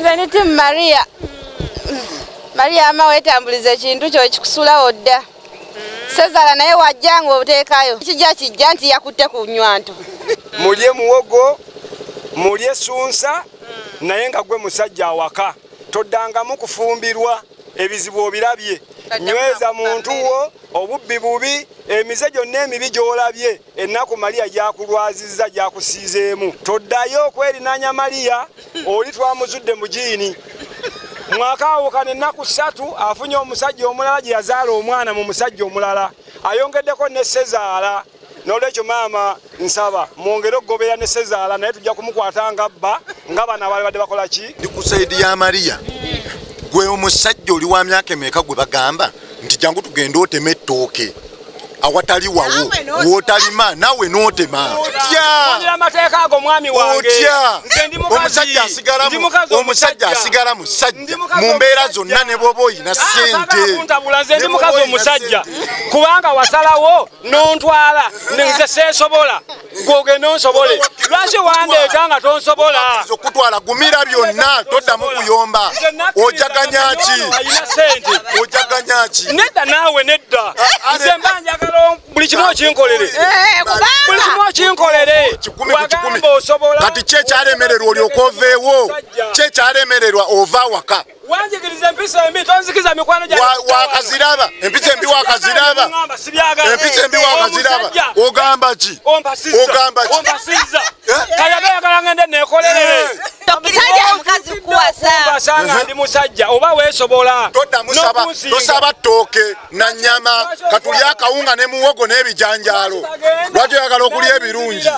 Zeniti Maria. Maria ama wetambulize kintu kyo kikusula odda. Sezala naye wajjango obuteekayo. Kijja nti yakutte ku nywanto. Mulye muwogo, mulye sunsa, naye nga gwe musajja awaka. Toddangamu kufumbirwa ebizibu obirabye. Nyweza muntu wo obubbi bubi emize gyonna emibi gy'olabye ennaku Maria gyakulwazizza gyakusiizeemu. Toddayo okwerinanya Maria oli twamuzudde mu jiini. Mwaka awukana ennaku 3 afunye omusajja omulala gye yazaala omwana mu musajja omulala. Ayongeddeko ne Sezaala. N'olwekyo maama nsaba mwongere okugobera ne Sezaala naye tujja kumukwata nga bba nga bana balibadde bakola ki? Ndi ku saidi ya Maria. Gwe omusajja oli wa myaka emeka gwe bagamba nti jangu tugende oteme ettooke awatali wawo wotalima nawe n'otema otya amateeka ago mwami wange omusajja asigala musajja mu mbeera zonna ne bw'oba oyina ssente ndi mukazi omusajja kubanga wasalawo n'ontwala nze seesobola gw'ogenda onsobole lwaki wandeeta nga tonsobola okutwala gumira byonna toddamu kuyomba ojaganya ki ojaganya ki nedda naawe nedda nze mba njagala buli kimu okinkolere buli kimu okinkolere wagamba osobola kati ki ekyalemererwa olyoka oveewo ki ekyalemererwa ova waka wanjigiriza empisa embi tonzikiza mikwano gya wakaziraba empisa embi wakaziraba empisa embi wakaziraba ogamba ki ogamba ki ompasiza kayagala ngende nekolerere Musajja mukazi kuwasa. Basanga ndi musajja oba weesobola. Tosaba ttooke na nnyama katuli akawunga ne muwogo n'ebijanjaalo. Lwaki oyagala okulya ebirungi?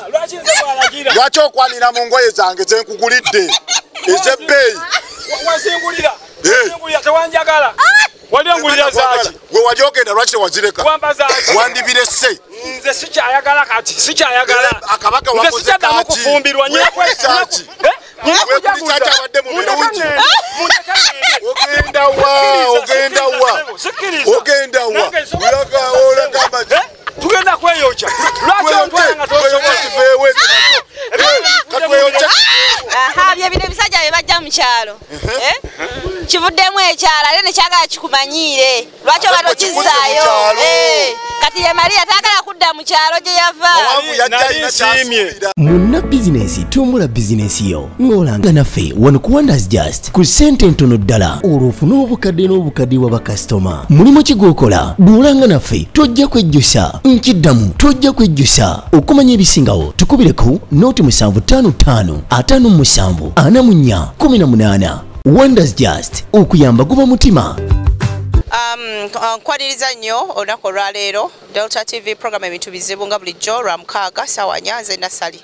Lwaki okwanira mu ngoye zange ze nkugulidde ez'ebbeeyi? Wasingulira. Wasingulira tewanjagala. Wali ongulira zaaki? Gwe wali ogenda lwaki tewazireka? Wamba zaaki? Wandibiresse. Nze sikyayagala kati sikyayagala. Akabaga wakoze nze sikyaddamu kufumbirwa nyekwesaki. Ogenda wa tugenda kweyokya lwaki ontwala nga tosobola bye bino ebisajja bye bajja mu kyalo kivuddemu ekyalo ate nekyagala kikumanyiire lwaki oba tokizaayo kati ye Maria taagala kudda mu kyalo gye yava Munna bizinesi tumbula bizinesi yo ng'olanga naffe wano ku Wonders Just ku ssente ntono ddala olwofuna obukadde n'obukadde bwa bakasitoma mulimu kigookola duulanga naffe tojja kwejjusa nkiddamu tojja kwejjusa okumanya ebisingawo tukubireko nooti 755 Wonders Just okuyamba guba mutima. Nkwaliriza nnyo olunaku olwaleero Delta TV program ebintu bizibu nga bulijjo lwa mukaaga ssaawa 4 nze Nassali.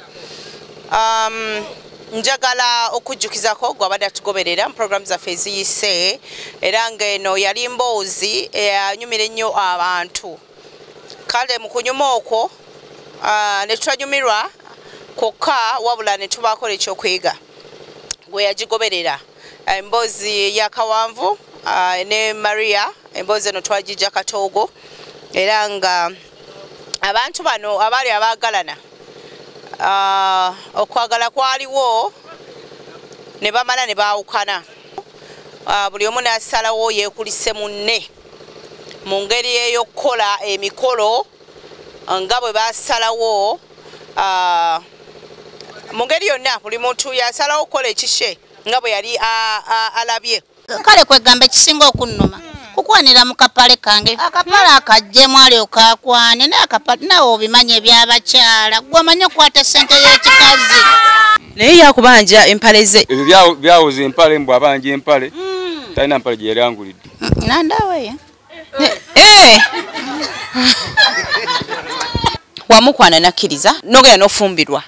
Njagala okujjukizako gwabadde atugoberera mu program zaffe eziyise era ng'eno yali mboozi eyanyumira ennyo abantu. Kale mu kunyuma okwo ne tutanyumirwa kokka wabula ne tubaako ekyokuyiga gwe yagigoberera emboozi ya Kawanvu ne Maria emboozi eno twagijja Katoogo era nga abantu bano abaali abaagalana okwagala kwaliwo ne bamala ne baawukana buli omu n'asalawo yeekulisse munne mu ngeri ey'okukola emikolo nga bwe baasalawo mu ngeri yonna buli muntu yasalawo okukola ekishe nga bwe yali alabye. Kale kwegamba ekisinga okunnuma kukwanira mu kapale kange akapale akajjemu alyoka akwane n'akapale nawe obimanye ebyabakyala gw'omanyi okukwata ssente y'ekikazi naye yakubanja empale ze ebyo byawoza empale mbw abanja empale talina mpale gye yali angulidde nandaweyo wamukwana nakkiriza nogera n'ofumbirwa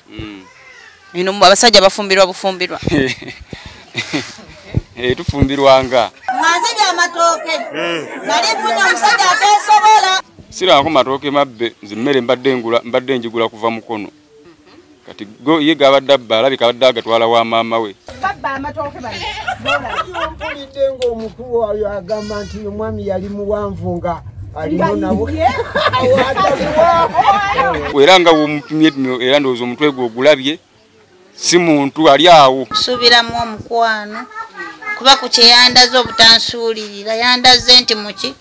bino abasajja bafumbirwa bufumbirwa tufumbirwanga mwanze gy'amatooke nali mpunya omusajja ateesobola sirangako matooke mabbe nze mmere mbadde njigula kuva mukono kati ye gabadde abba alabika abadde agatwala wa maama we babba amatooke bano mpulidde ng'omukulu oyo agamba nti omwami yali muwanvu nga alino nabo era nga womupimye era ndowooza omutwe gwe ogulabye si muntu ali awo suubiramu omukwano kuba ku kyeyandaze obutansuulirira yandaze nti muki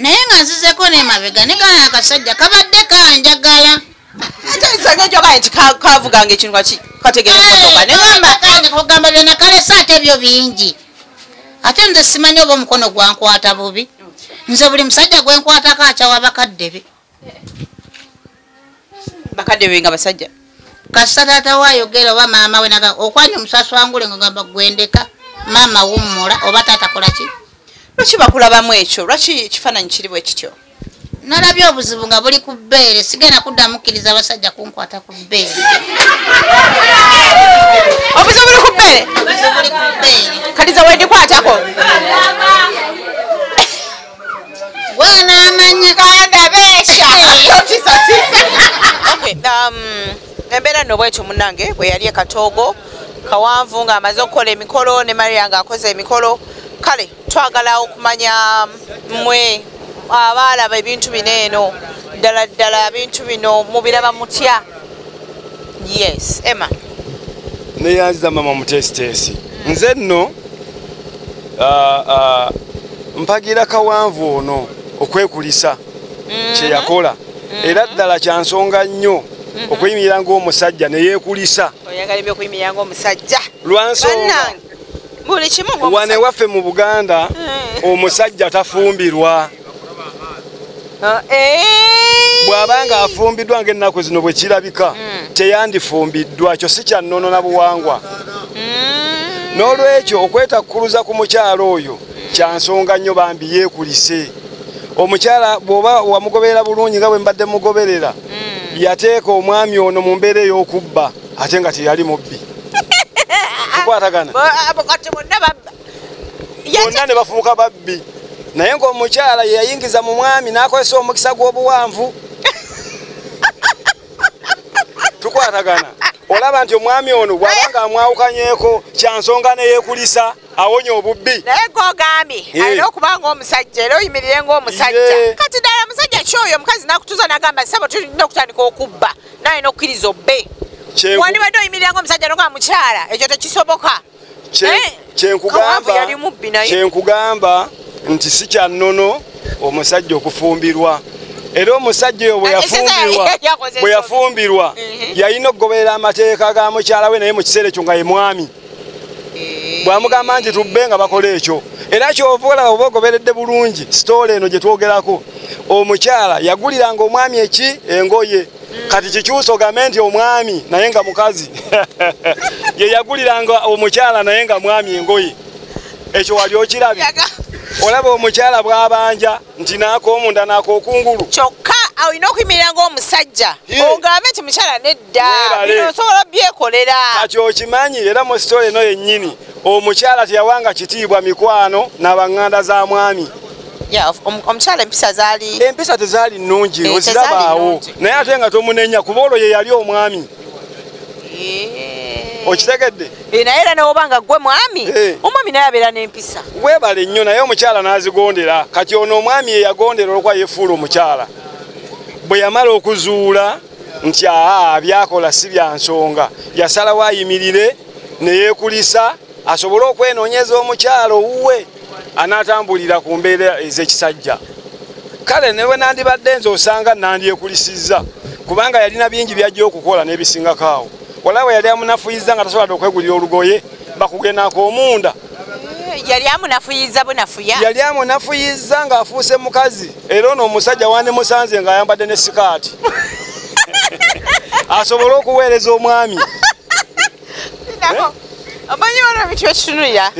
naye nga nzizeko n'emabega ne gana akasajja kabadde kanjagala nti kavuganga ekintu kategeremotoka negamba byonna kalesa ate ebyo bingi ate nze simanyi oba omukono gwankwata bubi nze buli musajja gwenkwatako akyawa bakadde be bakadde be nga basajja kasita taata waayogera oba maama we naga okwanya omusaso wangule nga gamba gwendeka maama wummula oba taata kola ki lwaki bakulabamu ekyo lwaki ekifaananyi kiri bwe kityo nalabye obuzibu nga buli ku bbeere sigenda kuddamu kkiriza abasajja kunkwata ku bbeere obuzibu buli ku bbeere kaliza wendikwatako gwanamanya kandabeesha embeera nno bwetyo munnange bwe yali ekatoogo kawanvu ng'amaze okukola emikolo ne Maria ng'akoze emikolo kale twagala okumanya mmwe abaalaba ebintu bino eno ddala ddala ebintu bino mubiraba mutya yes Emma neyanziza mama mutesitesi nze nno mpagira kawanvu ono okwekulisa kyeyakola era ddala kyansonga nnyo okuyimirira ng'omusajja neyeekulisa oyagala by'okuyimirira ng'omusajja lwansonga buli kimu wane waffe mu Buganda omusajja tafumbirwa bw'abanga afumbiddwa ng'ennaku zino bwe kirabika teyandifumbiddwa kyo si kyannono na buwangwa n'olwekyo okwetakkuluza ku mukyalo oyo kyansonga nnyo bambi yeekulise omukyala bw'oba wamugoberera bulungi nga bwe mbadde mugoberera yateeka omwami ono mu mbeera ey'okubba ate nga teyali mubbi tukwatagana bonna ne bafuuka babbi naye ng'omukyala ye yayingiza mu mwami n'akozesa omukisa gw'obuwanvu tukwatagana olaba nti omwami ono bw'abanga amwawukanyeeko kyansonga neyeekulisa awonye obubbi naye gogambye alina okuba ng'omusajja era oyimirire ng'omusajja kati ddala musajja kyoyo omukazi nakutuuza n'agamba sabo tulina okutandika okubba nalina okukkiriza obbe wandibadde oyimirira ng'omusajja noga mukyala ekyo tekisoboka kyenkugamba nti si kyannono omusajja okufumbirwa era omusajja oyo bwe yafumbirwa yalina okugoberera amateeka ga mukyala we naye mu kiseera ekyo nga ye mwami bwamugamba nti tubbe nga bakola ekyo era kyova olaba oba ogoberedde bulungi sitoola eno gye twogerako omukyala yaguliranga omwami engoye kati kikyusa ogambe nti omwami naye nga mukazi ye yaguliranga omukyala naye nga mwami engoye ekyo wali okirabye olaba omukyala bw'abanja nti naak'omunda naak'okungulu kyokka olina okuyimirira ng'omusajja ogambe nti mukyala nedda bino osobola byekolera kati okimanyi era mu sitoola eno yennyini omukyala teyawanga kitiibwa mikwano n'abaŋŋanda za mwami omukyala empisa tezaali nnungi ozirabaawo naye ate nga tomunenya kuba olwo ye yali omwami okitegedde naye era newobanga gwe mwami omwami naye abeera n'empisa weebale nnyo naye omukyala n'azigondera kati ono omwami ye yagondera olwokuba yefuula omukyala bwe yamala okuzuula nti byakola si bya nsonga yasalawo ayimirire ne yeekulisa asobole okwenoonyeza omukyala owuwe anaatambulira ku mbeera ez'ekisajja kale ne bwe nandibadde nze osanga nandyeekulisizza kubanga yalina bingi byajja okukola n'ebisingako awo olaba yali amunafuyiza nga tasobola okwegulira olugoye bakugendako omunda yali amunafuyiza bunafuya yali amunafuyiza ng'afuuse mukazi era ono omusajja wandimusanze ng'ayambadde ne sikaati asobole okuweereza omwami omanyi wano bintu ekitunulira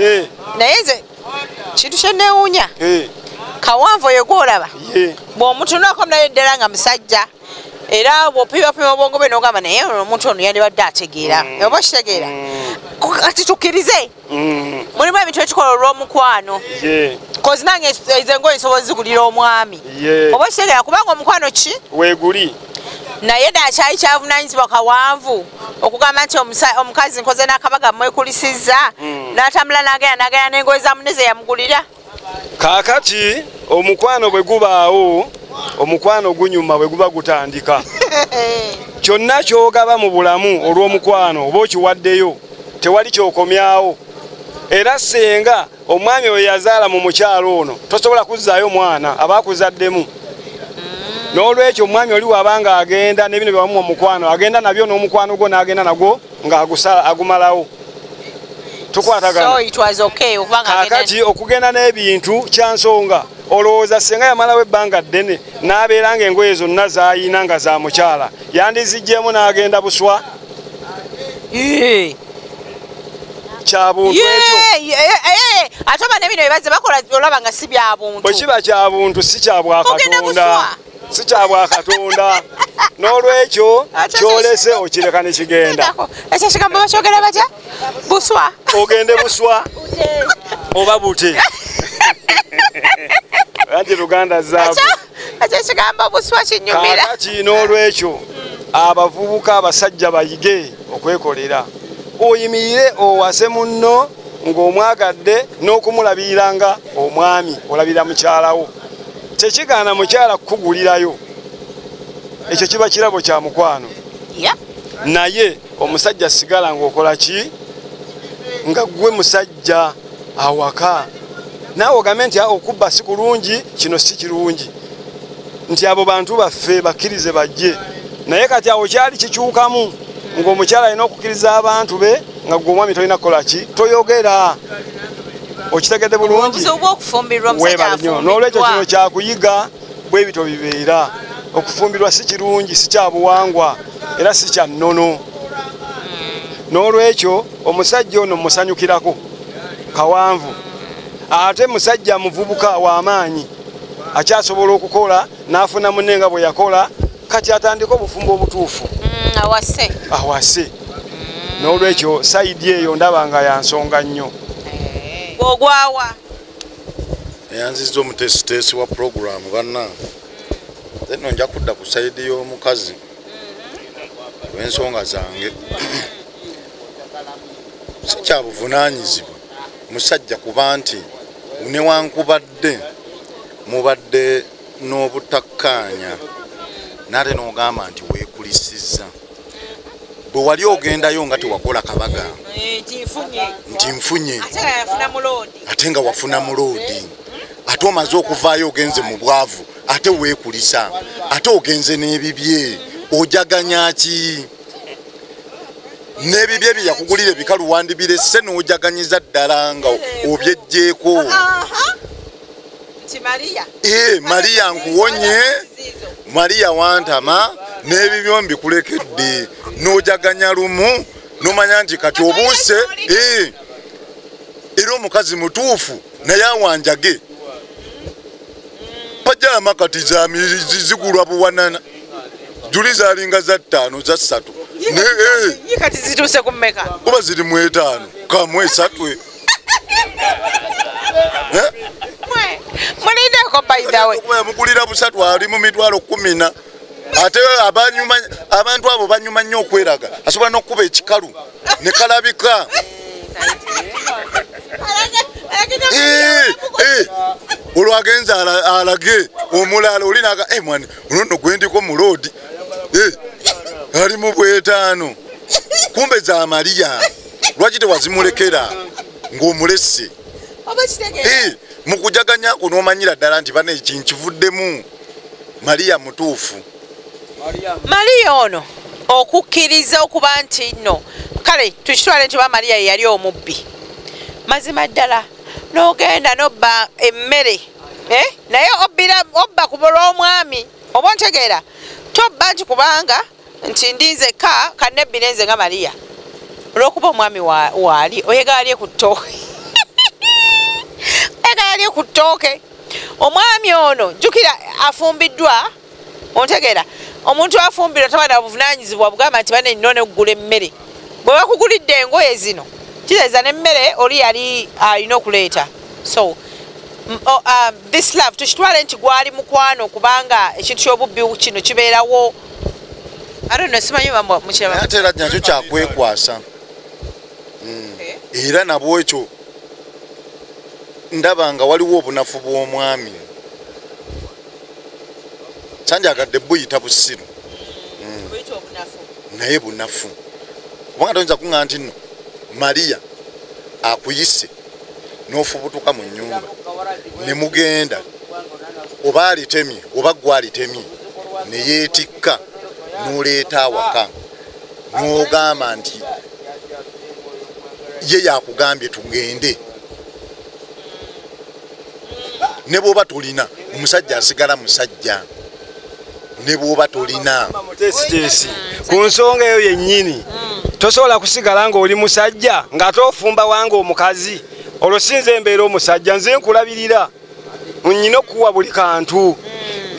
naye nze kintu kyenneewuunya kawanvu oyo gwolaba bw'omutunako naye ddala nga musajja era bw'opimapima obwongo bwe n'ogamba naye omuntu ono yandibadde ategeera oba okitegeera kati tukkirize mulimu ebintu ekikola olw'omukwano kozi nange ezo engoye nsobola zigulira omwami oba okitegeera kubanga omukwano ki weeguli naye ddala kyali kyavunaanyizibwa kawanvu okugamba nti omukazi nkoze n'akabaga mwekulisizza n'atambula n'agenda n'engoye za munne ze yamugulira kaakati omukwano bwe gubaawo omukwano gunyuma bwe guba gutandika kyonna ky'ogaba mu bulamu olw'omukwano oba okiwaddeyo tewali kyokomyawo era senga omwami oyo yazaala mu mukyalo ono tosobola kuzzaayo mwana abakuzaddemu n'olwekyo omwami oli wabanga agenda n'ebino byewamu omukwano agenda nabyo n'omukwano gwo n'agenda nagwo ng'agumalawo tukwatagana kakati okugenda n'ebintu kyansonga olowooza senga yamalawo ebbanga ddene n'abeera nga engoye zonna zayina nga za mukyala yandizijjemu n'agenda buswa kyabuntu ekyo ate oba nebino byebaze bakola olaba nga si bya buntu bwe kiba kya buntu si kya bwakatonda si kya bwakatonda n'olwekyo kyolese okireka ne kigenda ekyo kigambo bakyogera batya buswa ogende buswa oba bute anti luganda zaavu ekyo kigambo buswa kinyumira kakati n'olwekyo abavubuka abasajja bayige okwekolera oyimirire owase munno ng'omwagadde n'okumulabiranga omwami olabira mukyalawo tekigaana mukyala kukugulirayo ekyo kiba kirabo kya mukwano naye omusajja sigala ng'okola ki nga gwe musajja awaka naawe ogambe nti okubba si kulungi kino si kirungi nti abo bantu baffe bakkirize bajje naye kati awo kyali kikyukamu ng'omukyala alina okukkiriza abantu be nga gwe omwami tolina kukola ki toyogera okitegedde bulungi webale nnyo n'olwekyo kino kyakuyiga bwe bito bibeera okufumbirwa si kirungi si kya buwangwa era si kya nnono n'olwekyo omusajja ono musanyukirako kawanvu ate musajja muvubuka w'amaanyi akyasobola okukola n'afuna munne nga bwe yakola kati atandika obufumbo obutuufu awase n'olwekyo sayidi eyo ndaba nga yansonga nnyo ogwawa eyanziza omutesitesi wa puroguramu banna then nja kudda ku sayidi y'omukazi olw'ensonga zange si kya buvunaanyizibwa musajja kuba nti newankubadde mubadde n'obutakkaanya nate n'ogamba nti weekulisizza bwe wali ogendayo nga tewakola kabaga nti nfunye ate nga wafuna muloodi ate omaze okuvaayo ogenze mu bwavu ate weekulisa ate ogenze n'ebibye ojaganya ki n'ebibye bye yakugulira ebikalu wandibiresse n'ojaganyiza ddala nga obyejjeeko Mariya nkuwonye Mariya wantama n'ebibyo mbikulekedde n'ojaganya lumu n'omanya nti kati obuuse era omukazi mutuufu naye awanjage pajama kati zigulwa buwanana juli zalinga za 5 za 3 kati zituuse ku mmeka kuba ziri mu 5 kamwe 3 mulindeko by the way mugulira busatu ali mu mitwalo 10 ate abantu abo banyuma nnyo okweraga asobola n'okuba ekikalu ne kalabika olwagenza alage omulala olinaga mwana onono gwendiko mu loodi ali mu bwetaano kumbe za Mariya lwaki tewazimulekera ng'omulesse mukujaganyako n'omanyira ddala nti bana ekintu kivuddemu Mariya mutuufu Mariya ono okukkiriza okuba nti nno kale tukitwale nti Mariya yali omubbi mazima ddala n'ogenda n'obba emmere naye obba ku lw'omwami oba ontegeera tobba nti kubanga nti ndinze kannebbire nze nga Mariya olw'okuba omwami waali oyega alye ku ttooke yali ku ttooke omwami ono jjukira afumbiddwa ontegeera omuntu afumbirwa tabana buvunaanyizibwa bugamba nti bane nnone okugula emmere bwe bakugulidde engoye zino kitegeeza n'emmere oli yali alina okuleeta so this love tukitwale nti gwali mukwano kubanga ekintu ky'obubbi kino kibeerawo simanyi ate era nakyo kyakwekwasa era nabwo ekyo ndaba nga waliwo obunafu bw'omwami sanjagadde buyita busiru naye bunafu kubanga toyinza kuŋŋa nti nno Mariya akuyise n'ofubutuka mu nnyumba ne mugenda oba alitemye oba gwe alitemye ne yeetikka n'oleeta awaka n'ogamba nti ye yakugambye tugende ne bw'oba tolina omusajja asigala musajja ne bw'oba tolina ku nsonga eyo yennyini tosobola kusigala ng'oli musajja nga tofumba wange omukazi olwo sinze embeera omusajja nze nkulabirira nnyina okuwa buli kantu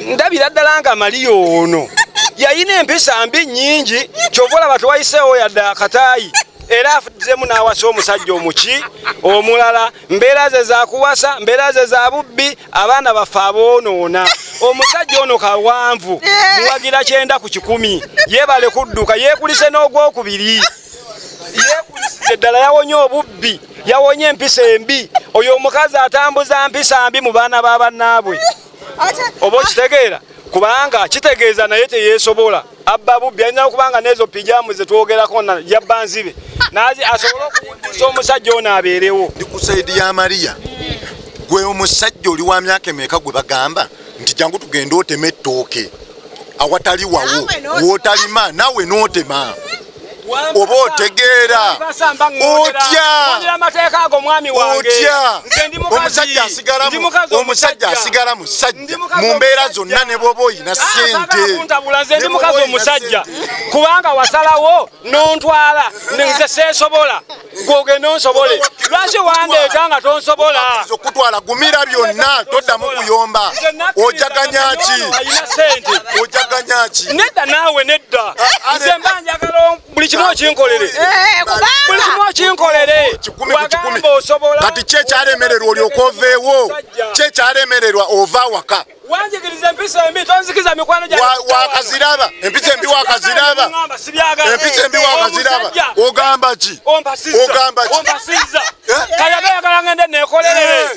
ndabira ddala nga Maliyo ono yayina empisa mbi nnyingi kyova olaba tewayiseewo yadde akataayi era afuddizemu n'awasa omusajja omuki omulala mbeera ze zakuwasa mbeera ze za bubbi abaana baffe aboonoona omusajja ono kawanvu muwagira 9 ku 10 yeebale kudduka yeekulise n'ogwokubiri yeekulisizze ddala yawonye obubbi yawonye empisa embi oyo omukazi atambuza mpisa mbi mu baana b'abannaabwe oba okitegeera kubanga kitegeeza naye teyeesobola abba bubbi alina okubanga n'ezo pijaamu ze twogerako yabba nzibe nazi asobola okuwuddisa omusajja ono abeerewo. Ndi ku saidi ya Maria gwe omusajja oli wa myaka emeka gwe bagamba nti jangu tugende otema ettooke awatali wawo wootalima nawe n'otema oba otegeera otya omusajja asigala musajja mu mbeera zonna ne bw'oba oyina ssente ndi mukazi omusajja kubanga wasalawo n'ontwala nze seesobola gwogenda onsobole lwaki wandeeta nga tonsobola okutwala gumira byonna toddamu kuyomba ojaganya ki ojaganya ki nedda naawe nedda nze mba njagala buli kimu okinkolere buli kimu okinkolere wagamba osobola kati kyekyalemererwa olyoka oveewo kyekyalemererwa ova waka wanjigiriza empisa embi tonzikiza mikwano gya wakaziraba empisa embi wakaziraba empisa embi wakaziraba ogamba ki ogamba ki ompasiza kayagayagala ngende neekolerere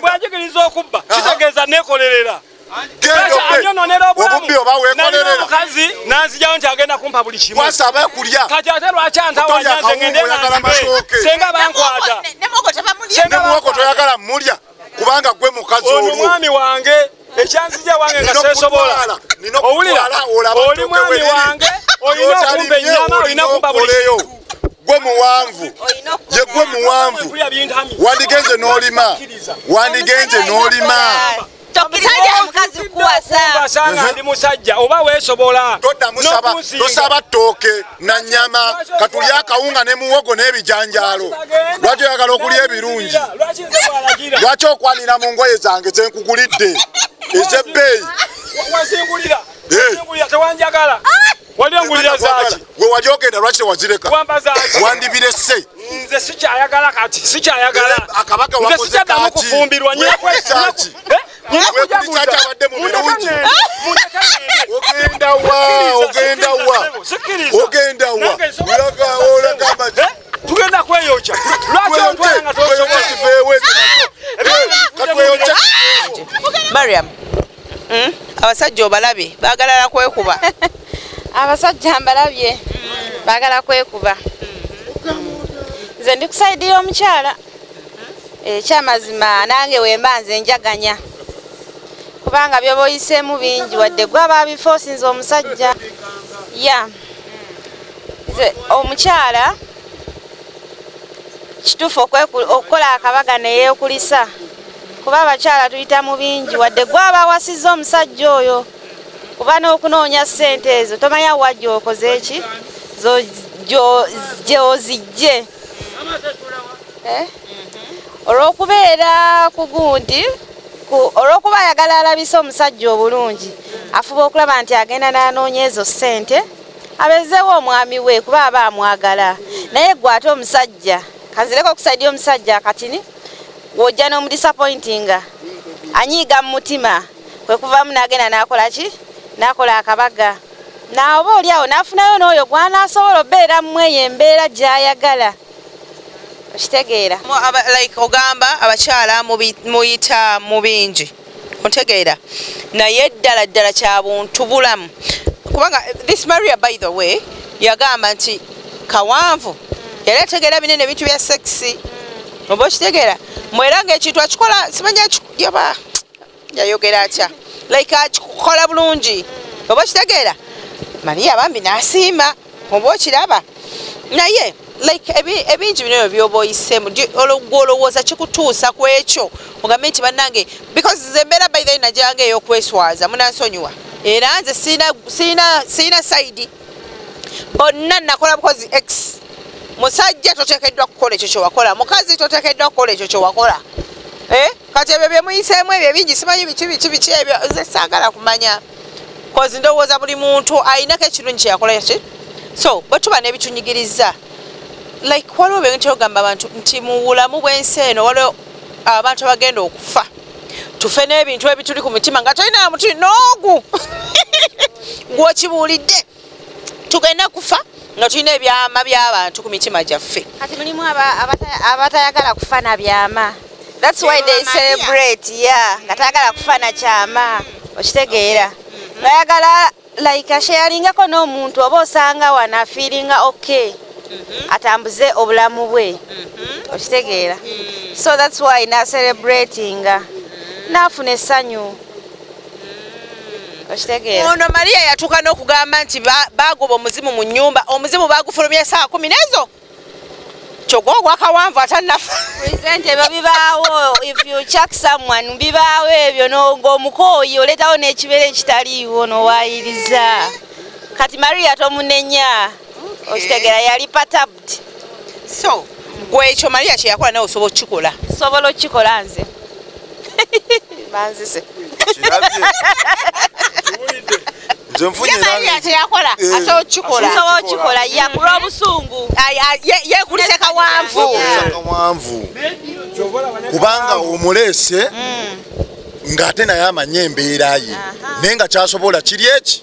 bwanjigiriza okubba kitegeeza neekolerera obubbi oba weekolerera omukazi nanzijawo nti agenda kumpa buli kimu wasaba kulya kati ate lwaki antawanya nze ngende senga bankwata ne muwoko toyagala mulya kubanga gwe mukazi olwo omwami wange ekyanzija wange nga seesobola owulira oli mwami wange olina okumpa ennyama olina kumpa buli kimu gwe muwanvu ye gwe muwanvu wandigenze n'olima wandigenze n'olima omusajja mukazi kuwasa ndi musajja oba weesobola tosaba ttooke na nnyama katulya akawunga ne muwogo n'ebijanjaalo lwaki oyagala okulya ebirungi lwaki okwanira mu ngoye zange zenkugulidde ez'ebbeeyi tewanjagala walyongulira zaki gwe wali ogenda lwaki tewazireka wandibirese nze sikyayagala kati sikyayagala akabaga nze sikyaddamu kufumbirwa nyekwesaaki wekulisaki abadde mu birungi ogenda wa ogenda wa ogenda wa olagamba tugenda kweyokya lwaki ontwala nga tosobola katweyokya Mariam abasajja obalabe baagala kwekuba abasajja mbalabye baagala kwekuba nze ndi kusaidiyo omukyala ekyamazima nange wemba nze njaganya kubanga byoba oyiseemu bingi wadde gwaba bifoosinze omusajja ya nze omukyala kituufu okukola akabaga neyeekulisa kuba abakyala tuyita mu bingi wadde gwaba awasizza omusajja oyo kuba n'okunoonya ssente ezo tomanya wajja okoze eki gyozijje olw'okubeera ku gundi olw'okuba ayagala alabise omusajja obulungi afuba okulaba nti agenda n'anoonya ezo ssente abezeewo omwami we kuba aba amwagala naye gwe ate omusajja kanzireko okusaidia omusajja akatini wojja n'omudisappointinga anyiiga mu mutima kwe kuvamu n'agenda n'akola ki n'akola akabaga naoba oli awo n'afunayo n'oyo gw'anaasobola obbeera mu eyo embeera gy'ayagala okitegeera like ogamba abakyala muyita mu bingi otegeera naye ddala ddala kya buntu bulamu kubanga this Maria by the way yagamba nti kawanvu yali ategeera binene bintu bya sexy oba okitegeera mwera ng'ekintu akikola simanya yaba yayogera atya like akikola bulungi oba okitegeera Maria bambi n'asiima oba okiraba naye like ebingi bino byoba oyisemu olowooza kikutuusa ku ekyo ogambe nti bannange because nze mbeera by the way najanga ey'okweswaza munansonyiwa era nze siina sayidi bonna nakola bukozi x musajja toteekeddwa kukola ekyo kyewakola mukazi toteekeddwa kukola ekyo kyewakola kati ebyo byemuyiseemu ebyo bingi simanyi biki ebyo nze saagala kumanya kozi ndowooza buli muntu ayinako ekirungi kyeyakola ki so bwe tuba n'ebitunyigiriza like waliwo bintu ogamba abantu nti mu bulamu bw'ensi eno waliwo abantu abagenda okufa tufe n'ebintu ebituli ku mutima nga tolina na muti n'ogu gw'okibuulidde tugenda kufa nga tulina ebyama by'abantu ku mitima gyaffe kati mulimu abatayagala kufa na byama that's why they celebrate nga tayagala kufa na kyama okitegeera ngayagala like asheyalingako n'omuntu oba osanga wana feelinga okay atambuze obulamu bwe okitegeera so that's why na celebrating nafuna essanyu okitegeera ono Maria yatuuka n'okugamba nti bagoba omuzimu mu nnyumba omuzimu bagufulumya saa 10 n'ezo kyogwo gwakawanvu atannafa present ebyo bibaawo if you chuck someone bibaawo ebyo ng'omukooyi oleetawo n'ekibeera ekitaliiwo n'owaayiriza kati Maria tomunenya okitegeera yali patabd so gwe ekyo Maria kyeyakola nawe osobola okukikola sobola okukikola nze banzise nze nfunye Maria kyeyakola asobola okukikola yakulwa obusungu yeekulise kawanvu kubanga omuleese ng'ate naye amanye embeera ye naye nga kyasobola kiri eki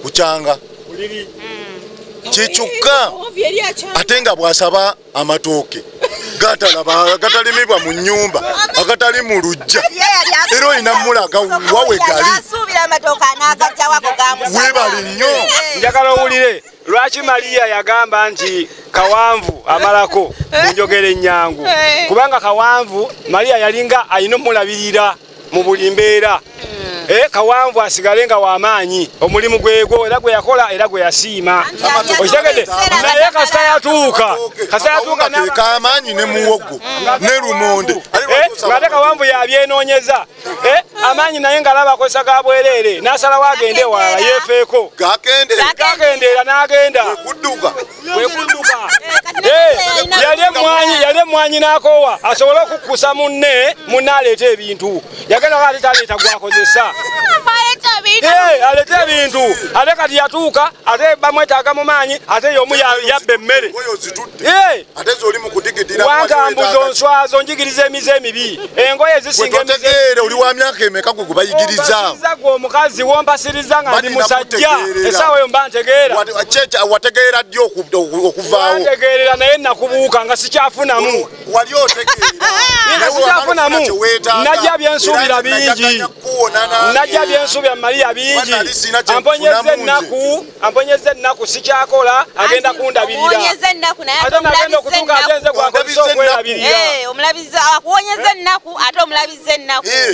kukyanga kikyukka ate nga bw'asaba amatooke gatalimibwa mu nnyumba agatali mu lujja era olina mulaga wawe gali webali nnyo njagala owulire lwaki Maria yagamba nti kawanvu amalako munjogera ennyangu kubanga kawanvu Maria yalinga alina omulabirira mu buli mbeera kawanvu asigale nga w'amaanyi omulimu gwegwo era gwe yakola era gwe yasiima okitegedde naye kasita yatuuka kamaanyi ne muwogo ne lumonde ng'ate kawanvu yabyenoonyeza amaanyi naye ng'alaba akozesa ga bwereere n'asalawo agende ewalala yeefeeko gakendeera n'agenda wekudduka yali emmwanyi n'akoowa asobole okukkusa munne aleeta ebintu yagenda ko ate taleeta gwakozesa alete ebintu ate kati yatuuka ate bamwetaaga mu maanyi ate y'omu yabba emmere wantambuza onswazo njigiriza emize emibi engoye zisinga emize oli wa myaka emeka gwe gubayigiriza gwe omukazi wompasiriza nga ndi musajja essaawa eyo mba ntegeera wategeera ddi okuvaawo ntegeerera naye nakubuuka nga sikyafunamu wali otegeera sikyafunamu najja byensuubira bingi najja byensuubira Maria bingi amponyeze ennaku sikyakola agenda kundabirira ate nagenda okutuuka atenze gwakozesa okwerabirira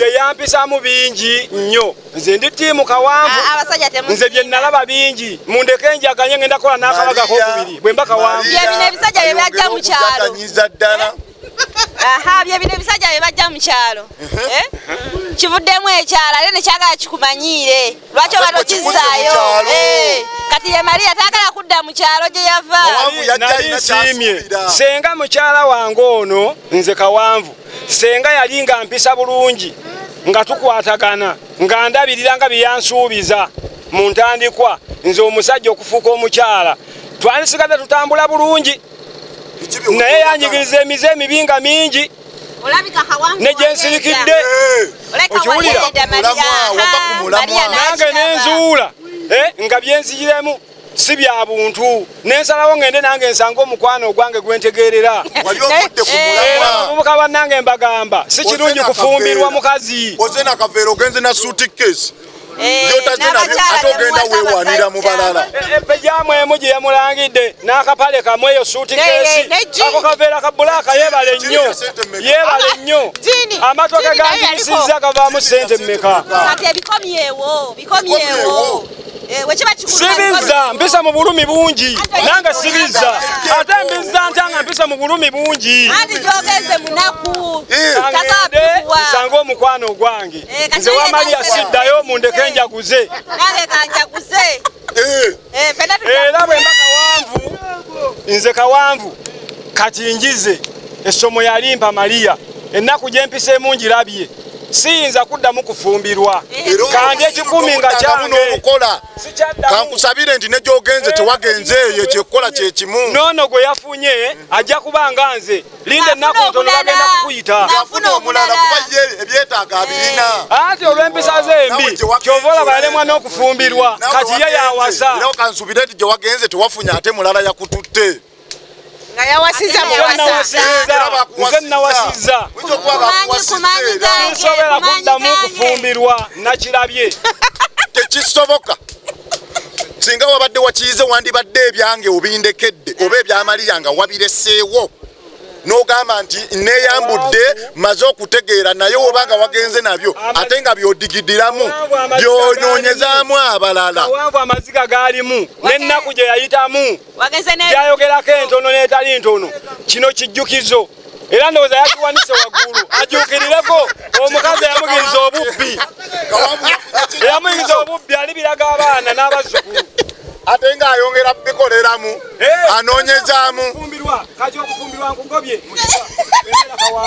yeyampisamu bingi nnyo nze ndi ttiimu kawanvu nze bye nalaba bingi mundeke enjaganye ngenda kola n'akabaga k'okubiri bwe mba kawanvu ebisajja bye bajja mu kyalo bye bino ebisajja bye bajja mu kyalo kivuddemu ekyalo ate nekyagala kikumanyiire lwaki oba tokizaayo kati ye Maria taagala kudda mu kyalo gye yava nali nsiimye senga mukyala wange ono nze kawanvu senga yali nga mpisa bulungi nga tukwatagana nga ndabirira nga bye yansuubiza mu ntandikwa nze omusajja okufuuka omukyala twandisigadde tutambula bulungi naye yanyigiriza emize emibinga mingi ne gyensirikidde okiwulira nange nenzuula nga byenziremu si bya buntu nensalawo ngende nange nsanga omukwano ogwange gwentegeerera abavubuka bannange mbagamba si kirungi kufumbirwa mukazi oze nakaveera ogenze na suitcase Byotazina atogenda wewanira mu balala. Epejamu emuje yamulangidde n'akapale kamwe yo suuti kesi. Ako kaveera ka bulaka yebale nnyo. Yebale nnyo. Amatoke ganzisiza kavaamu sente mmeka. Kati ebikomyewo, bikomyewo. Sibiza mpisa mu bulumi bungi nange sibiza ate mbiza ntanga mpisa mu bulumi bungi andi jogeze munaku sanga omukwano ogwange nze wamaliya siddayo mundeke njaguze nange kanjaguze era bwe mba kawanvu nze kawanvu kati njize essomo yalimpa Maliya ennaku gye mpiseemu ngirabye siyinza kuddamu kufumbirwa kandi ekikumi nga kyange kankusabire nti negyogenze tewagenze eyo ekyekola kyekimu nono gwe yafunye ajja kubanga nze linde ennaku ntono bagenda kukuyita yafuna omulala kuba ye ebyetaaga abirina ati olw'empisa ze embi kyova olaba yalemwa n'okufumbirwa kati ye yawasa era okansubire nti gye wagenze tewafunye ate mulala yakututte nga yawasiza muwasa nze nawasiza sinsobera kuddamu kufumbirwa nakirabye tekisoboka singa wabadde wakiyize wandibadde ebyange obindekedde oba ebyamaliya nga wabireseewo n'ogamba nti neeyambudde maze okutegeera naye obanga wagenze nabyo ate nga by'odigidiramu by'onoonyezaamu abalala kawanvu amaziga gaalimu n'ennaku gye yayitamu byayogerako entono n'etali ntono kino kijjukizo era ndowooza yakiwanise waggulu ajjuukirireko omukazi eyamuyinza obubbi eyamuyinza obubbi alibiraga abaana n'abazzukulu ate ng'ayongera bikoleramu anoonyezaamu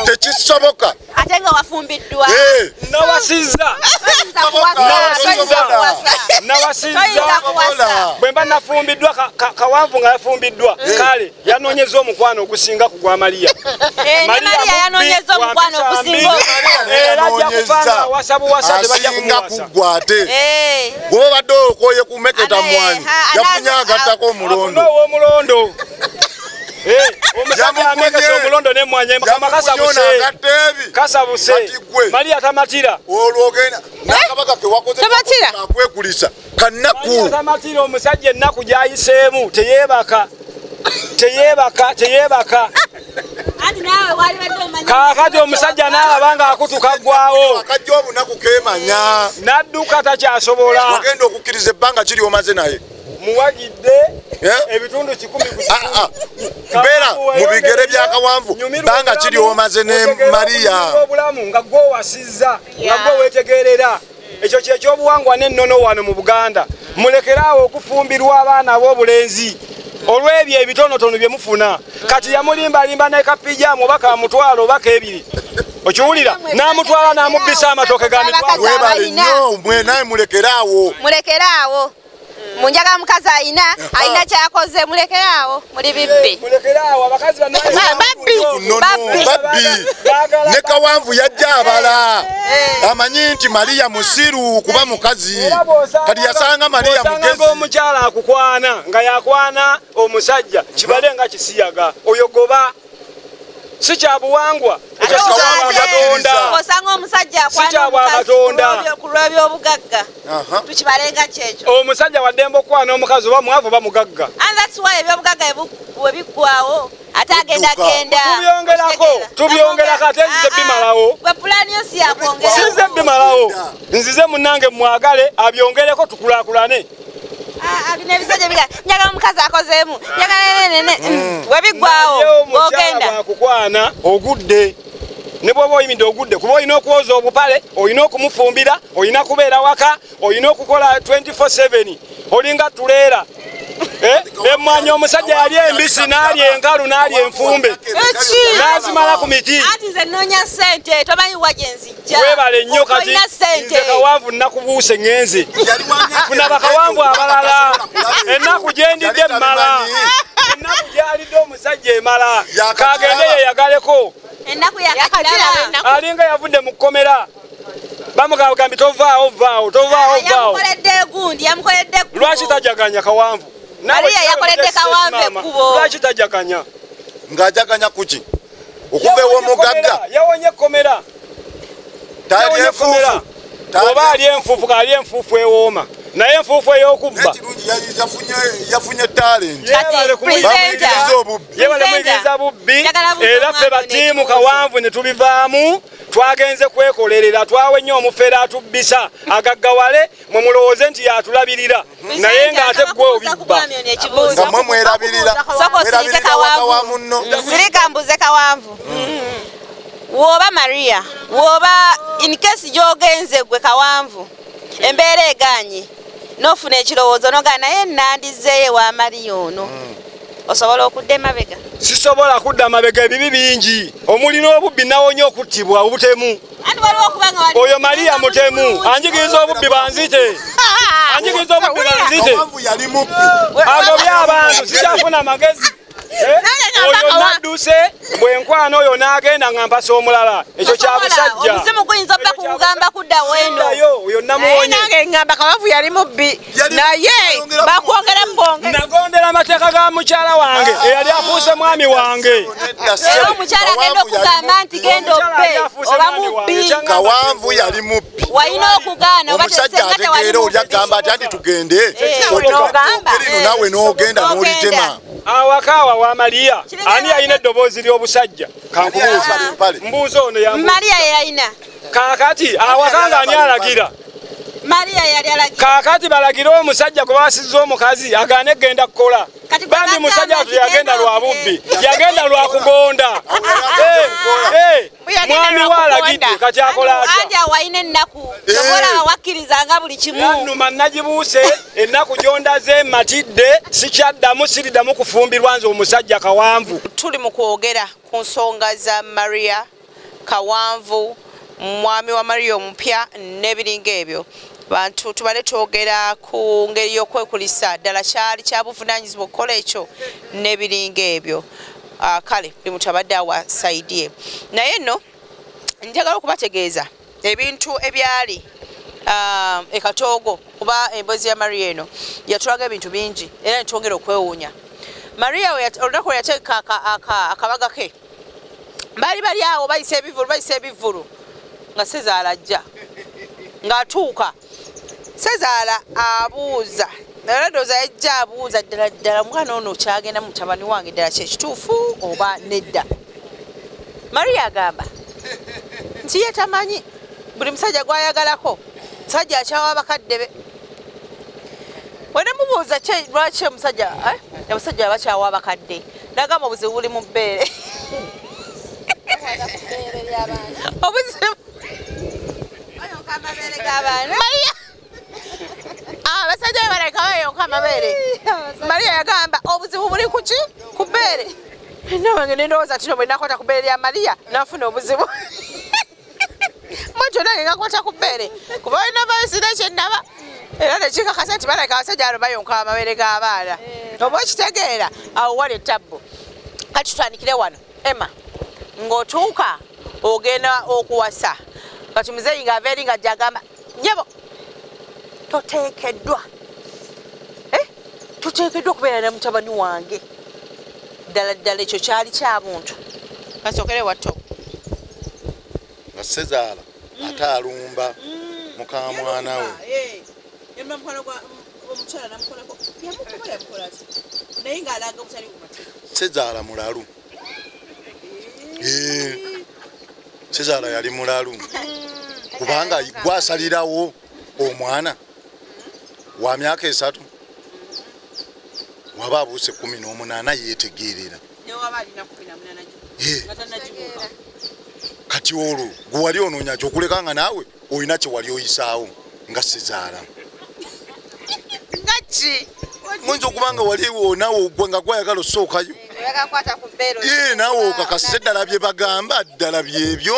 tekisoboka ate nga wafumbiddwa nawasiza bwe mba nafumbiddwa kawanvu nga yafumbiddwa kale yanoonyeza omukwano ogusinga ku gwa Maliya era ajja kuvanga awasa buwasa tebajja kumuwasa ate gwobadde okoye kumeketa mwanyi yafunye agattako omulondo omusajja amekesa omulondo nemwanya mukama kasabuse Maliya tamatira olwogenda nakabaka kewakoze akwekulisa kannaku tamatira omusajja ennaku gyayiseemu teyebaka kakati omusajja n'alaba nga akutuka ggwawo akajja obunaku kemanya n'adduka takyasobola ogenda okukkiriza ebbanga kiri omaze naye muwagidde ebitundu 10 mbeera mu bigere bya kawanvu bbanga kiri omaze ne Maliya obulamu nga gwe owasizza nga gwe weetegerera ekyo kyekyobuwangwa n'ennono wano mu Buganda mulekeraawo okufumbirwa abaana ab'obulenzi olw'ebyo ebitonotono bye mufuna kati yamulimbalimba n'ekapijaamu oba kamutwalo oba kebiri okiwulira n'amutwala n'amubbisa amatoke ga mitwalo webale nnyo mwe naye mulekeraawo munjaga mukazi ayina kyakoze mulekeraawo muli bibbi mulekeraawo abakazi babbi ne kawanvu yajja abala amanyi nti Maliya musiru kuba mukazi kati yasanga Maliya mugezi omukyala akukwana nga yakwana omusajja kibale nga kisiyaga oyo goba si kyabuwangwa ekyo osanga omusajja akwana ku lw'ebyobugagga tukibalenga kyekyo omusajja waddemba okwana omukazi oba mwavu oba mugagga and that's why ebyobugagga bwe biggwawo ate agendagenda tubyongerako ate nzize bimalawo bwe pulaani yo si yakwongera sinze bimalawo nzize munnange mwagale abyongereko tukulaakulane nebisajja biga njagala omukazi akozeemu njagala bwe biggwawo ogenda akukwana ogudde ne bwoba oyimidde ogudde kuba olina okwoza obupale olina okumufumbira olina kubeera waka olina okukola 24/7 olinga tuleera emmwanyi omusajja yali embisi n'alya enkalu n'alya enfumbe n'azimala ku miti ati nze nnoonya ssente tomanyi wa gye nzijja webale nnyo kati nze kawanvu nnakubuuse ŋŋenze funa bakawanvu abalala ennaku gye ndidde emmala ennaku gyalidde omusajja emala kagende yeyagaleko alinga yavudde mu kkomera bamugambi tovaawo lwaki tajaganya kawanvu Maliya yakoledde kawanvu ekkubo lwaki tajaganya ng'ajaganya kuki okuva ew'omugagga yawonye ekkomera talya enfuufu oba ali enfuufu kali enfuufu ewooma naye enfuufu ey'okubba yafunye talent yebale muyigiriza bubbi era ffe batiimu Kawanvu ne tubivaamu twagenze kwekolerera twawe nnyo omufeera atubbisa agaggawale mwe mulowooze nti yatulabirira naye ng'ate gwe obibba nga mwe mwerabirira wa munno sirika mbuze Kawanvu woba Maria woba in case gyogenze gwe Kawanvu embeera eganye nofuna ekirowoozo noga naye nandizeeye wa Maria ono osobola okudda emabega sisobola kudda mabega ebibi bingi omulina obubbi nawonye okuttibwa obutemu oyo Maria mutemu anjigiriza obubbi banzite anjigiriza obubbi banzite agobye abantu sikyafuna magezi oyo nadduse bwenkwano oyo n'agenda nga mpasa omulala ekyo kya busajja omuzimu guyinza obba kugamba kudda weno oyo namuwonye nange ngamba Kawanvu yali mubbi naye bakwongera mbonge nagondera amateeka ga mukyala wange eyali afuuse mwami wange era omukyala agenda okugamba nti genda obbe oba mubbi Kawanvu yali mubbi walina okugaana omusajja ategeera oli agamba ati anti tugende erino nawe n'ogenda n'olitema awakaawa wa Maria ani yalina eddoboozi ly'obusajja kankubuuza mbuuza ono Maria yalina kaakati awakanga ani alagira Maria yali alagira kaakati balagire omusajja gwe basizza omukazi agaane egenda kukola bambi musajja watu yagenda lwa bubbi yagenda lwa kugonda mwami waalagidde kati akola atya walina ennaku obola wakkirizanga buli kimu yannuma nagibuuse ennaku gyondaze matidde sikyaddamu siriddamu kufumbirwa nze omusajja Kawanvu tuli mu kwogera ku nsonga za Maria Kawanvu mwami wa Maria omupya n'ebiringa ebyo bantu tubale twogera ku ngeri y'okwekulisa ddala kyali kya buvunaanyizibwa okukola ekyo n'ebiringa ebyo kale buli muntu abadde awasaidye naye nno njagala okubategeeza ebintu ebyali ekatoogo kuba emboozi ya Maria eno yatulaga ebintu bingi era netwongera okwewuunya Maria olunaku lwe yateeka akabaga ke bali awo bayisa ebivulu nga Sezaala ajja ng'atuuka Sezaala abuuza era ndowooza yajja abuuza ddala omwana ono kyagenda mu mutabani wange ddala kyekituufu oba nedda Maria agamba nti ye tamanyi buli musajja gwayagalako musajja akyawa abakadde be wena mubuuza lwaki omusajja bakyawa abakadde nagamba obuzibu buli mu bbeere obuzibu abasajja baleka bayonka amabeere Maria yagamba obuzibu buli kuki ku bbeere nawange nendowooza tino bwe nakwata ku bbeere lya Maria nafuna obuzibu mwajo nange ngakwata ku bbeere kuba olina bayisira ekyennaba era nekikakasa nti baleka abasajja bano bayonka amabeere g'abaana oba okitegeera awo wali ettabbu kati tutandikire wano Emma ng'otuuka ogenda okuwasa kati muzeeyi ng'ava eri nga gyagamba nyebo toteekeddwa okubeera ne mutabani wange ddala ekyo kyali kya buntu kasookere watto nga Sezaala ate alumba mukamwana we Sezaala mulalu Sezaala yali mulalu kubanga gwasalirawo omwana wa myaka 3 waba abuuse 18 yetegeerera kati olwo gwe wali onoonya kyokuleka nga naawe olina kye wali oyisaawo nga Sezaala muyinza okuba nga waliwo naawe gwe nga gwayagala osookayo naawe okakasa eddala bye bagamba ddala byebyo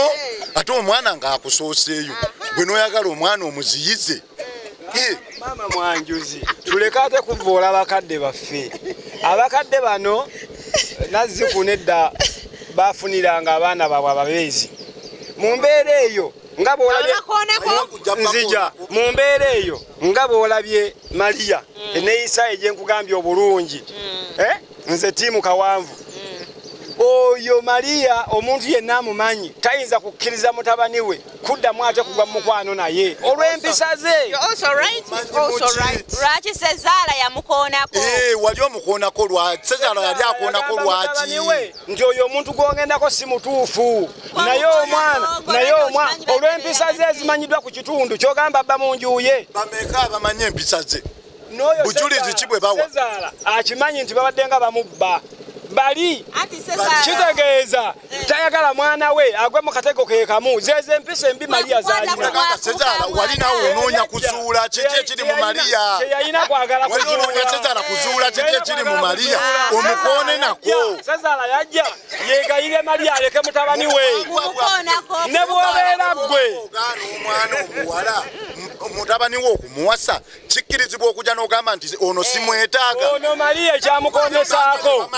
ate omwana ng'akusooseeyo gwe n'oyagala omwana omuziyize maama mwanjuzi tuleke ate kuvoola abakadde baffe abakadde bano nazzikuno edda bafuniranga abaana baabwe ababeezi mu mbeera eyo nga bwolabye nzija mu mbeera eyo nga bwolabye Maria eneeyisa egyenkugambye obulungi nze tiimu Kawanvu oyo Maria omuntu yenna amumanyi tayinza kukkiriza mutabani we kuddamu ate kugwa mu mukwano naye olw'empisa ze. Lwaki Sezaala yamukoonako? Wali omukoonako lwaki? Sezaala yali akoonako lwaki? Nti oyo omuntu gw'ogendako si mutuufu. Naye omwana olw'empisa ze ezimanyiddwa ku kitundu ky'ogamba abba mu nju ye. Bameka abamanyi empisa ze? Bujulizi ki bwe bawa? Sezaala akimanyi nti babadde nga bamubba. Bali kitegeeza tayagala mwana we agwe mu katego ke kamu zeze empisa embi Maria zalina. Sezaala wali nawe onoonya kuzuula kiki ekiri mu Maria? Teyalina kwagala kuzuula. Sezaala kuzuula kiki ekiri mu Maria? Omukoone nako. Sezaala yajja yegayire Maria aleke mutabani we. Ne bw'obeera ggwe omwana omuwala mutabani we okumuwasa kikkirizibwa okujja n'ogamba nti ono simwetaaga. Ono Maria ekyamukonesaako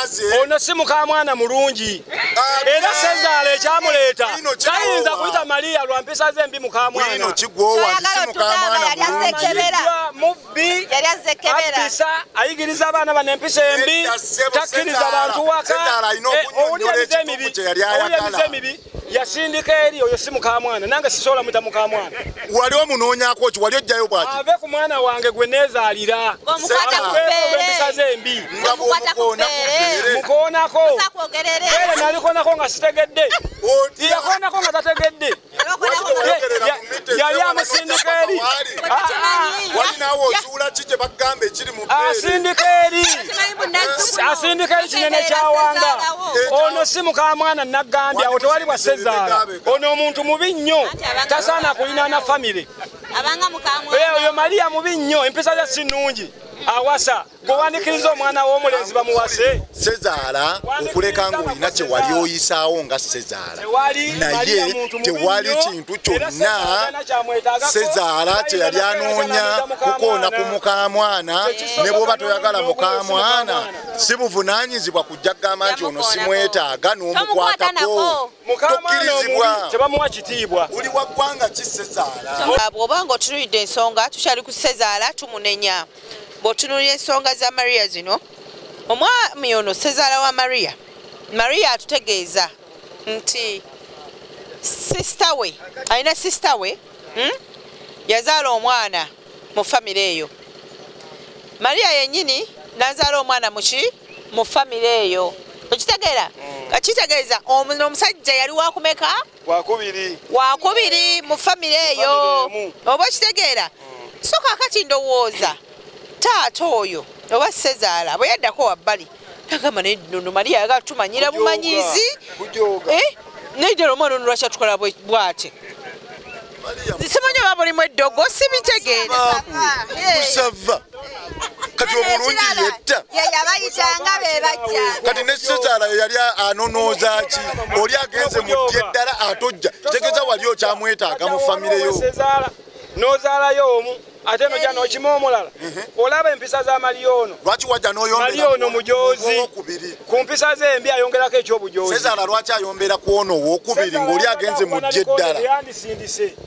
ono si mukamwana mulungi. Era Sezaala ekyamuleeta tayinza kuyita Maria lwa mpisa ze embi mukamwana. Bino kigwowa nti si mukamwana mulungi. Mubbi ampisa ayigiriza abaana bano empisa embi takkiriza bantu waka. Owulira ekituufu kye yali ayagala. Yasindika eri oyo si mukamwana nange sisobola muta mukamwana. Wali omunoonyaako ki? Wali ojjayo bwaki? Ave ku mwana wange gwe neezaalira. Empisa ze embi. Mukoonako. Era nalikoonako nga sitegedde. Yakoonako nga tategedde. Yali amusindika eri. Wali naawe ozuula ki gye bagamba ekiri mu bbeere? Asindika eri kinene kyawanga. Ono si mukamwana naggambya awo tewali bwa Sezaala. Ono omuntu mubi nnyo tasaana kulinaana famire. Oyo Maria mubi nnyo empisa ze si nnungi. Awasa gwewandiikiriza omwana w'omulenzi bamuwase. Sezaala okuleka ng'olina kye wali oyisaawo nga Sezaala naye tewali kintu kyonna Sezaala kye yali anoonya kukoona ku mukamwana. Ne bw'oba toyagala mukamwana si buvunaanyizibwa kujja kugamba nti ono simwetaaga n'omukwatako. Tokkirizibwa. Tebamuwa kitiibwa. Oli wa ggwanga ki Sezaala? Bw'oba ng'otunuulidde ensonga tukyali ku Sezaala tumunenya. Bw'otunuulira ensonga za Maria zino omwami ono Sezaala wa Maria atutegeeza nti sisita we alina sisita we yazaala omwana mu famire eyo. Maria yennyini n'azaala omwana mu famire eyo. Okitegeera? Kitegeeza omusajja yali wakumeka? Wakubiri mu famire eyo. Oba okitegeera? So kaakati ndowooza taata oyo oba Sezaala bwe yaddako wabbali nagamba nno Maria ayagala tumanyira bumanyizi naddala omwana ono lwaki atukola bw'ati. Simanyi oba bulimu eddogo sibitegeera. Kusava kati obulungi yetta yabayitanga be bajja. Kati ne Sezaala yali anonooza ki? Oli agenze mu ddye ddala atojja kitegeeza wali okyamwetaaga mu famire yo. N'ozaalayo omu ate nojja n'okima omulala. Olaba empisa za Maria ono. Lwaki wajja n'oyombera? Maria ono mujoozi. Ku mpisa ze embi ayongerako eky'obujoozi. Sezaala lwaki ayombera ku ono owookubiri ng'oli agenze mu ddye ddala?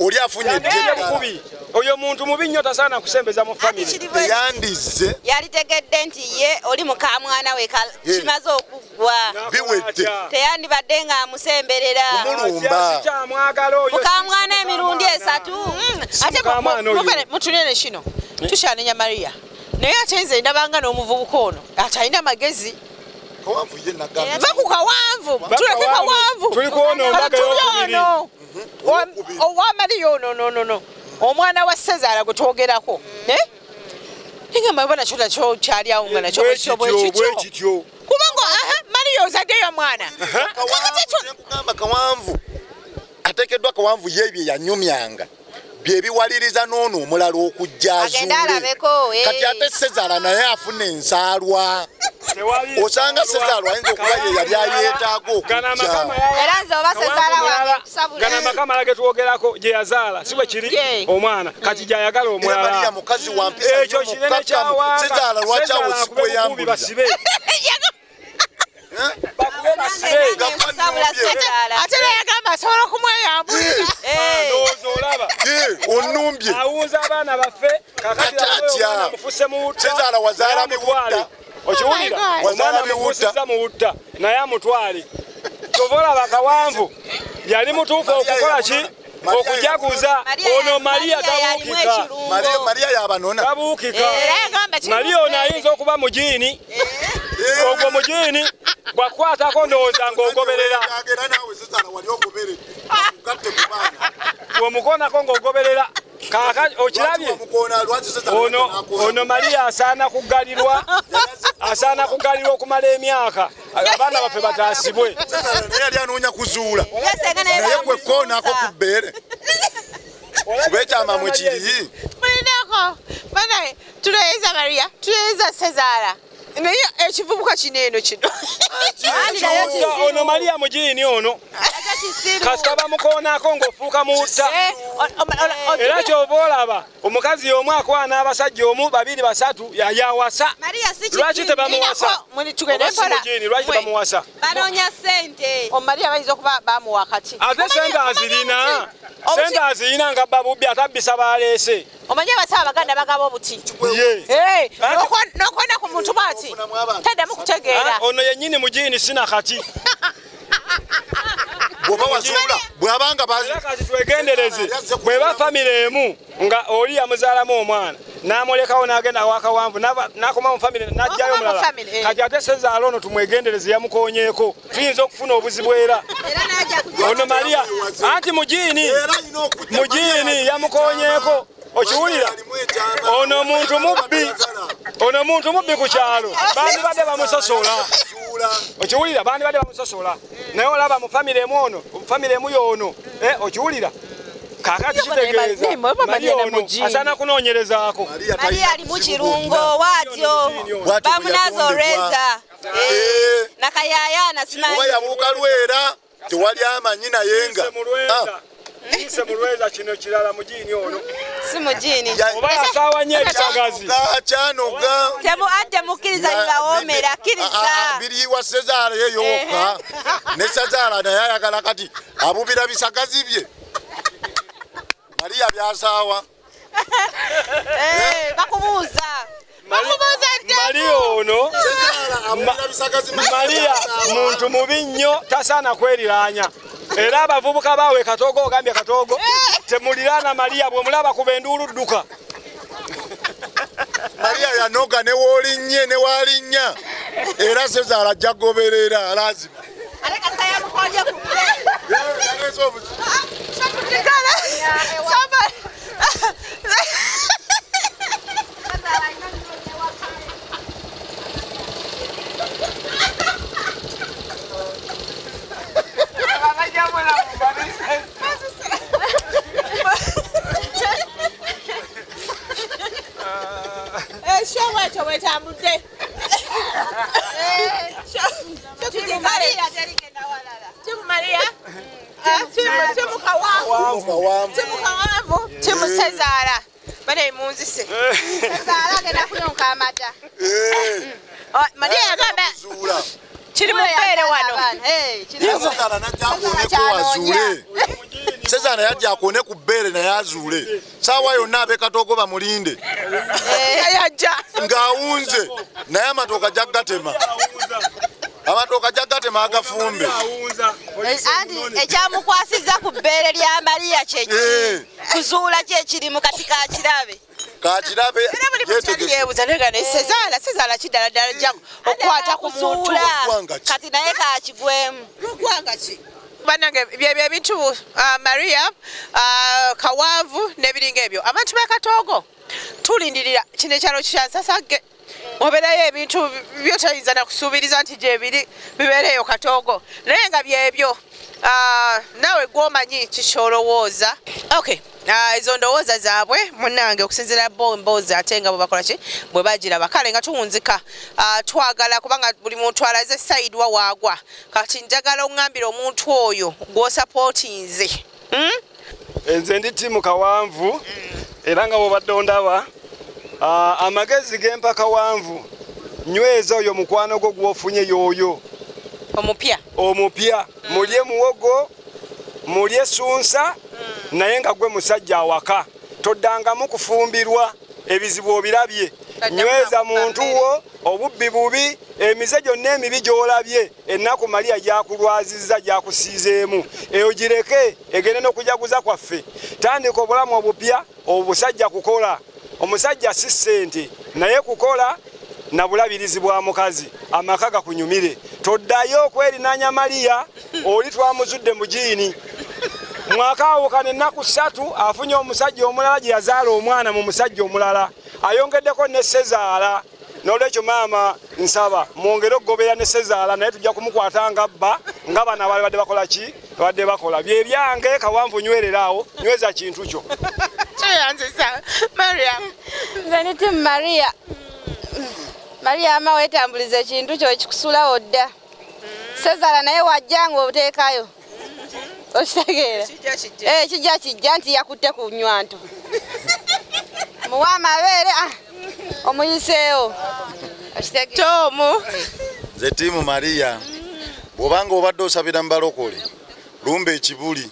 Oli afunye ddye ddala. Oyo muntu mubi nnyo tasaana kusembeza mu famire. Teyandizze. Yalitegedde nti ye oli mukamwana we kimaze okuggwa. Biwedde. Teyandibadde ng'amusemberera. Kumulumba. Mukamwana emirundi 3. Ate mutunene kino tukyanenya Maria naye ate nze ndabanga n'omuvubuka ono atalina amagezi. Kawanvu ye nagamba. Va ku Kawanvu tuleke Kawanvu. Tuli kuona ombaga y'okubiri. Owa Maria ono omwana wa Sezaala gwe twogerako. Ngamba mbona kyo kyali awo nga nakyo bwekityo. Kubanga Maria ozaddeyo mwana. Kugamba Kawanvu ateekeddwa Kawanvu ye bye yanyumyanga. Byebiwaliriza n'ono omulala okujja azuule. Kati ate Sezaala naye afuna ensaalwa. Osanga Sezaala ayinza okuba ye yali ayeetaaga okujja. Era nze oba Sezaala wange tusabula. Gana makamala ge twogerako gye yazaala si bwe kiri omwana kati gy'ayagala omulala. Maria mukazi wa mpisa ekyo kinene kyawanga. Sezaala lwaki awo sikweyambulira? Ate nayagamba asobola okumweyambulira. Unumbye. Awunza abaana baffe kakati Atya. mufuse mu utta. Sezala wazaala biwutta. Okiwulira? Omwana mufusiza mu utta naye amutwale. Tovola bakawanvu. Yali mutuufu okukola ki? Okujaguza. Ono Maria tabuukika. Maria yabanona. Tabuukika. Maria ono ayinza okuba mujiini. Ogwo mujiini bwakwatako ndowooza ng'ogoberera. Bw'omukoonako ng'ogoberera. Kaka okirabye ono Maria asaana kuggalirwa okumala emyaka abaana baffe bataasibwe yali anoonya kuzuula naye gwe koonako ku bbeere kuba ekyama mwe kiri mulinako banaye tuleeza Maria tuleeza Sezaala naye ekivubuka kineeno kino ono Maria mujiini ono kasita bamukoonako ng'ofuuka mu utta era kyova olaba omukazi omu akwana abasajja omu babiri basatu yayawasa lwaki tebamuwasa lwaki bamuwasa banoonya ssente Maria bayinza okuba bamuwa kati ate sente azirina nga babubbi atabbisa baleese omanye abasawo abaganda bagaba obuti nokona ku muntu bwati taddamu kutegeera ono yennyini mujiini sina kati bwoba wasuula bwabanga kati twegendereze bweba famire emu nga oli yamuzaalamu omwana n'amulekawo n'agenda wakawanvu n'akoma mu famire n'ajjayo mulala kati ate Sezaala ono tumwegendereze yamukoonyeeko tuyinza okufuna obuzibu era ono Maria anti mujiini yamukoonyeeko okiwulira ono muntu mubbi ku kyalo bandibadde bamusosola okiwulira bandibadde bamusosola naye olaba mu famire emu ono famire emu y'ono okiwulira kakati kitegeeza Maria ono asaana kunoonyerezaako Maria ali mu kirungo waatyo bamunaza olweza nakayayana simanyi oba yabuuka Lwera tewali amanyi naye nga Ise mulweza kino kirala mujiini ono si mujiini oba yasaawanye ebisagazi akyanoga temu adde mukkiriza bibawoomera kkiriza biriyiwa Sezaala yeyoka ne Sezaala naye ayagala kati abubira bisagazi bye Maria byasaawa bakubuuza Maria ono Maria muntu mubi nnyo tasaana kweriraanya era abavubuka baawe Katoogo ogambye Katoogo temuliraana Maria bwemulaba kuba enduulu dduka Maria yanoga ne woolinye ne waalinnya era Sezaala ajja goberera lazima timu Sezaala bane munzise Sezaala agenda kuyonka amata Maria yagamba kiri mu mbeere wano Sezaala najja wazuule Sezaala yajja akuone ku bbeere naye azuule saawa yonna abe Katoogo bamulinde yajja ng'awunze naye amatooka jaggatema agafumbe anti ekyamukwasiza ku bbeere lya Maria kyeki kuzuula kyekirimu kati kakirabe yebuza nega ne Sezaala kiddala jja okukwata ku muntu kati naye kakigwemu gwanga ki banange byebyo ebintu Maria kawanvu n'ebiringa ebyo abantu be Katoogo tulindirira kino ekyalo kyansasage obeerayo ebintu byotayinza nakusuubiriza nti gyebiri bibeereyo Katoogo naye nga byebyo naawe gwomanyi kikyolowooza ezo ndowooza zaabwe munnange okusinziira emboozi ate nga bwe bakola ki bwe bagiraba kale nga tuwunzika twagala kubanga buli muntu alaze sayidi wa waagwa kati njagala oŋŋambira omuntu oyo gw'osapootinze nze ndi tiimu Kawanvu era nga bw'obadde ondaba amagezi gempa Kawanvu nyweza oyo mukwano gwo gw'ofunye y'oyo omupya mulye muwogo mulye sunsa naye nga gwe musajja awaka toddangamu kufumbirwa ebizibu obirabye nyweza muntu wo obubbi bubi emize gyonna emibi gy'olabye ennaku Mariya gyakulwazizza gyakusiizeemu eyo gireke egende n'okujaguza kwaffe tandika obulamu obupya obusajja kukola omusajja si ssente naye kukola na bulabirizi bwa mukazi amaka gakunyumire toddayo okwerinanya Mariya oli twamuzudde mu jiini mwakawukana ennaku 3 afunye omusajja omulala gye yazaala omwana mu musajja omulala ayongeddeko ne Sezaala n'olwekyo maama nsaba mwongere okugobera ne Sezaala naye tujja kumukwata nga bba nga bana badde bakola ki badde bakola bye byange Kawanvu nywereraawo nyweza kintu kyo kyeyanzisa Mariya nze niti Mariya Mariya ama wetambuliza ekintu kyo kikusulawo dda Sezaala naye wajjanga obuteekayo okitegeera kijja nti yakutte ku nywanto muwa amabeere omuyiseewo Tomu nze tiimu Mariya bw'obanga obadde osabira mubalokole lumba ekibuli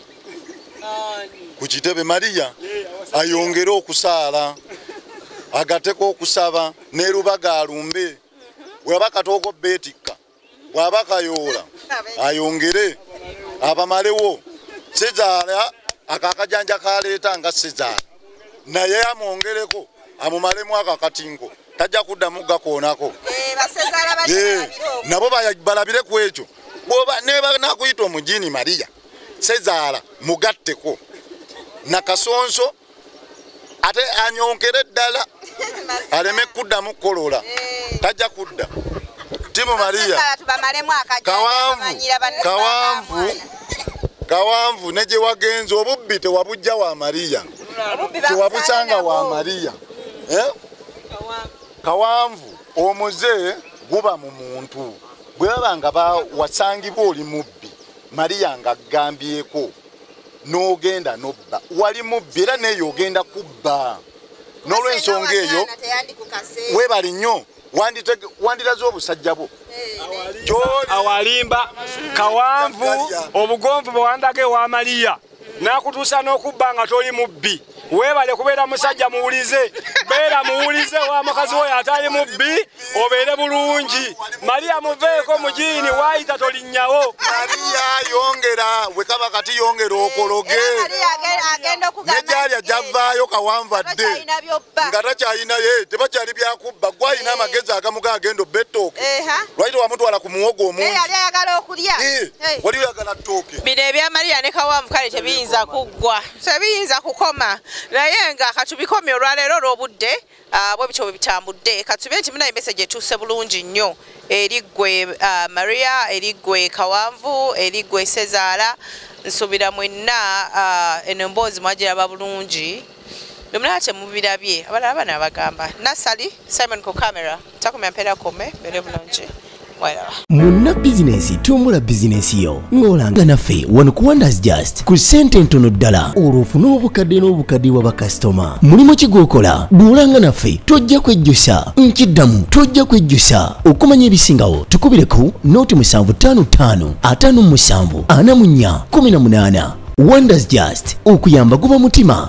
ku kitebe Mariya ayongere okusaala agateko okusaba ne Lubaga alumbe bw'aba katooko beetikka bw'aba kayoola ayongere abamalewo Sezaala akakajanja kaleeta nga Sezaala naye amwongereko amumalemu akakatingo tajja kuddamu gakoonako nabo balabire ku ekyo ne banakuyita omujini Mariya Sezaala mugatteko nakasonso ate anyonkere ddala aleme kuddamu kukolola tajja kudda timu Mariya Kawanvu ne gye wagenza obubbi tewabujja wa Mariya tewabusanga wa Mariya Kawanvu omuze guba mu muntu bwe babanga wasangibwa oli mubbi Mariya nga agambyeko n'ogenda nobba wali mubbi era neyo ogenda kubba n'olw'ensonga eyo webali nnyo wandiraze obusajja bwo awalimba Kawanvu obugonvu bwandage wa Mariya nakutuusa n'okubba nga toli mubbi webale kubeera musajja muwulize beera muwulize wa mukazi woyo atali mubbi obeere bulungi Mariya muveeko mujiini waayita tolinnyawo Mariya yongera wekaba kati yongera okologe nejaalya javaayo Kawanvu adde nga takyalina ye tebakyali byakubba gwalina amagezi agamu gagenda obbetooke lwaki tewamutwala ku muwogo omungi wali oyagala ttooke bino ebya Mariya ne Kawanvu kale tebiyinza kuggwa tebiyinza kukoma naye nga katubikomye olwaleero olw'obudde bwe bityo bwe bitambudde katube nti munaye message etuuse bulungi nnyo eri ggwe Mariya eri ggwe Kawanvu eri ggwe Sezaala nsuubira mwenna eno emboozi mwagiraba bulungi lumulala temubirabye abalala bana abagamba Nasali Simon ku kamera takumya mpeera kome bere bulungi Munna bizinesi tumbula bizinesi yo ng'olanga naffe wano ku Wonders Just ku ssente ntono ddala olw'ofuna obukadde n'obukadde wa bakasitoma mulimu kigwokola duulanga naffe tojja kwejjusa nkiddamu tojja kwejjusa okumanya ebisingawo tukubireko nooti 755 57 44 18 Wonders Just okuyamba guba mutima